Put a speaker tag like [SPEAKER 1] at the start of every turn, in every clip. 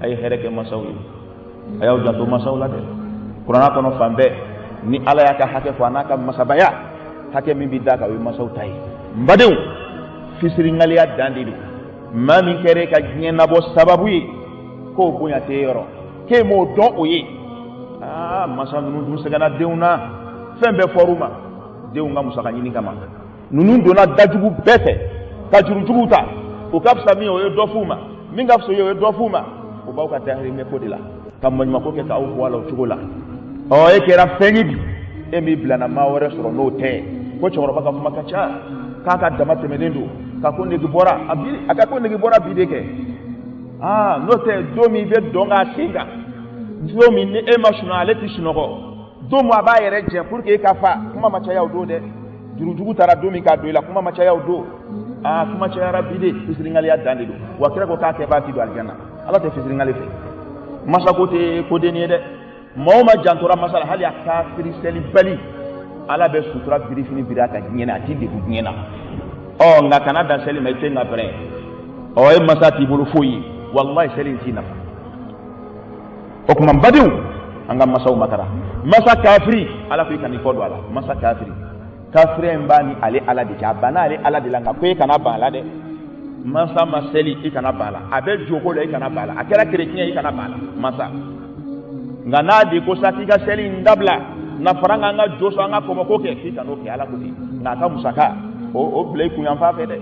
[SPEAKER 1] ay hereke masaw ayaw janto masaw la de qur'ana kono fambe ni ala ya ka hake ko anaka masabaya hake min bidaka wi masaw tay mbadew fisiri ngaliya dandidu mami kere ka nyena bo sababu yi ko bunya te yoro ke mo don oye masa nunu dun segana deuna fembe foruma deunga musaka nyini kama nunu dona dajugu bete kajuru juguta o kapsa mi o dofuma minga fso yo dofuma o bawka tahri me kodila kam man mako ke taw wala chugola o e kera fenidi e mi blana mawre soro no te ko choro baka fuma kacha kaka damate menendo ka ko negi bora abiri aka ko negi bora bideke no te domi be donga singa domi ni e mashunale ti shinoko domo aba yere je pour que ka fa kuma macha ya do de jurujugu tara domi ka do la kuma macha ya do kuma cha ya rabide fisiringali ya dandido wa kira ko ka ke ba ti do aljanna ala te fisiringali fe masa ko te ko de ni de mawma jantora masala hali ya kafiri seli bali ala be sutura birifini birata nyena ti de nyena nga kana dan seli mai tenga bre e masati bulu foyi wallahi seli tina o kuma badiu anga masaw makara masa kafiri ala ko ikani ko do ala masa kafiri mbani ale ala de jabana ale ala de langa ko kana bala de masa maseli ikana bala abe joko le ikana bala akera chrétien ikana bala masa ngana de ko satika seli ndabla na faranga nga joso anga ko ko ke ikano ke ala ko ti ngaka musaka o blay ku yamfa fe de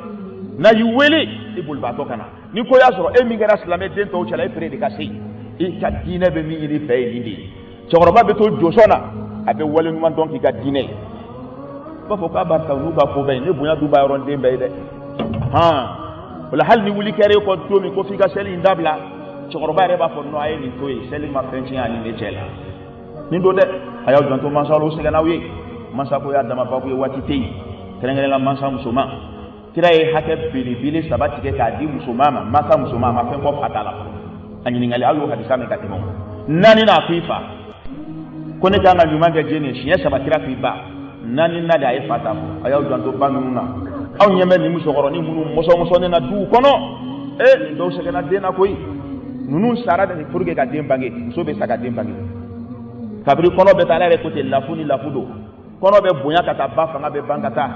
[SPEAKER 1] na yuwele ibul bato kana ni ko ya soro emi gara islamé den to chala ipre de kasi e ka dine be mi ni fe lindi chogoroba be to josona abe wale nu man donc ka dine ba fo ka barka nu ba fo be ne bunya du ba ron de be de wala hal ni wuli kere ko to mi ko fi ga seli ndabla chogoroba re ba fo no ay ni to e seli ma fenchi ani ne chela ni do de ayaw janto masalo se gana wi masako ya dama ba ko wati tei kerengere la mansa musoma kira e hake bili sabati ke ka di musoma masa musoma ma fen ko fatala anyini ngali ayo hadisa me katimo nani na fifa ko ne tanga nyuma ga jeni shi sabati ra fiba nani na da e fata ayaw janto banuna aw nyeme ni musogoro ni munu muso ne na du kono do se kana de na koyi nunu sara de furge ga dem bangi so be saka dem bangi kabri kono be tala re kote lafuni lafudo kono be bonya kata ba fanga be bangata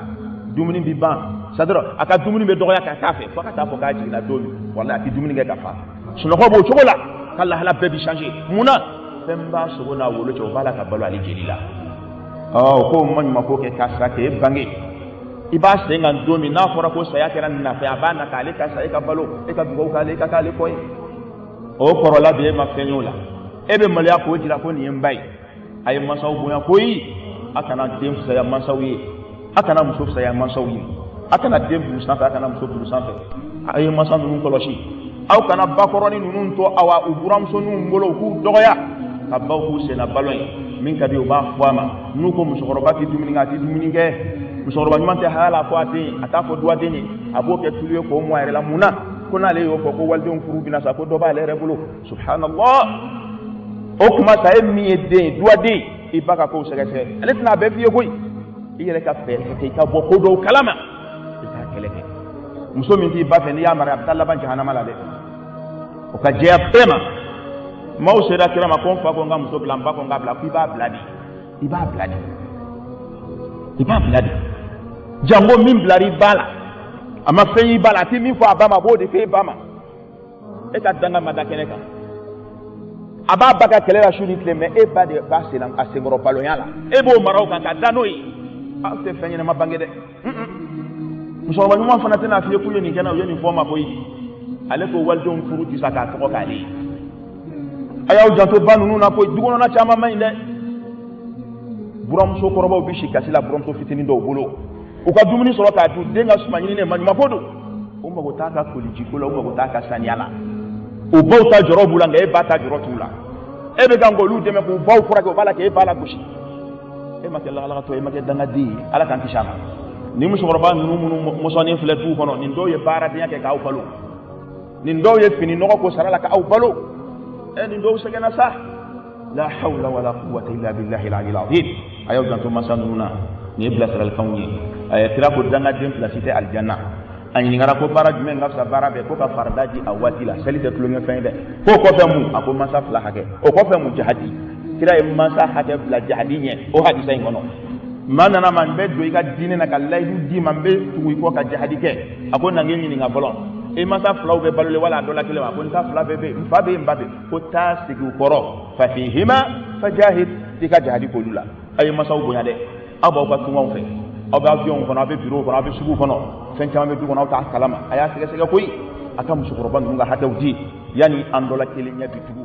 [SPEAKER 1] dumuni bi ban sadro aka dumuni be doya ka kafe faka ta fo ka jina domi wallahi ati dumuni ga kafa suno ko bo chogola kala hala be bi changer muna femba so na wolo cho bala ka balo ali jelila ko man mako ke kasa ke bangi iba senga domi na fora ko saya kera na fa abana ka le kasa e ka balo e ka dugo ka le ka le koy o korola be ma fenyola ebe malia ko jira ko ni mbai ay masaw boya koyi akana dem saya mansawi akana muso saya mansawi akana dem musafa akana muso musafa ay masan nun koloshi aw kana bakoroni nun to awa uburam so nun ngolo ku doya kabaw ku sena balon min kadi o ba fama nuko musokoroba ki dumini ngati dumini nge musokoroba nyumante hala ko ati atafo duade ni aboke tuliyo ko mo ayre la muna ko na le yo ko walde on furu bina sa ko do ba le rebulo subhanallah o kuma sa emi ede duade ibaka ko segese aletina be fiye koy iyere ka fe ke ka bo ko do kalama ita keleke muso min ti ba fe ni ya mara abdallah ban jahannama la de o ka je apema maw sera kirama kon fa ko ngam so blamba ko ngabla ku iba bladi jango min blari bala ama fe bala ti min fo abama bo de fe bama e ka danga madakene ka aba baka kelela shuri kleme e ba de ba selam asengoro paloyala e bo maraw kan ka danoi ate fenyene mabangede muso ba nyuma fana tena fiye kuyo ni kana yoni foma boyi ale ko waldon furuti saka to kali ayaw janto banunu na ko dugono na chama mainde buram so koroba bishi kasila buram so fitini do bolo o ka dumuni so ka tu denga sumanyini ne manyuma podo o mago taka koliji kola o mago taka saniala o bauta joro bulanga e bata joro tula e be gangolu deme ko baw fura ko bala ke bala gushi e ma kala ala to e ma ke danga di ala kan tishama ni muso koroba nunu musoni fletu kono ni do ye bara de yake ka aw falo ni do ye fini no ko sarala ka aw falo e ni do segena sa la hawla wala quwwata illa billahi al-ali al-azim ayo janto masanuna ni ibla saral kawni ay tira ko danga dem placité aljanna an ɲininkara ko baara jumɛn ka fisa baara bɛɛ ko ka farida di a waati la seli tɛ tulonkɛ fɛn ye dɛ ko kɔfɛ mun a ko masa 2 hakɛ o kɔfɛ mun jihadi kira ye masa hakɛ bila jihadi ɲɛ o hadisa in kɔnɔ maa nana ma n bɛ don i ka diinɛ na ka layidu d'i ma n bɛ tugu i kɔ ka jihadi kɛ a ko na n k'i ɲininka fɔlɔ i masa 2 bɛ balolen wala a dɔ la kelen ma a ko n ta 2 bɛɛ bɛ yen n fa bɛ yen n ba bɛ yen ko taa sigi u kɔrɔ fa fihima fajahid i ka jihadi k'olu la a ye masaw bonya dɛ aw b'aw ka tungaw fɛ aw bɛ avion kɔnɔ aw bɛ bureau kɔnɔ aw bɛ sugu kɔnɔ fɛn caman bɛ du kɔnɔ aw t'a kalama a y'a sɛgɛsɛgɛ koyi a ka musokɔrɔba ninnu ka hakɛw di yanni an dɔ la kelen ɲɛ bi tugu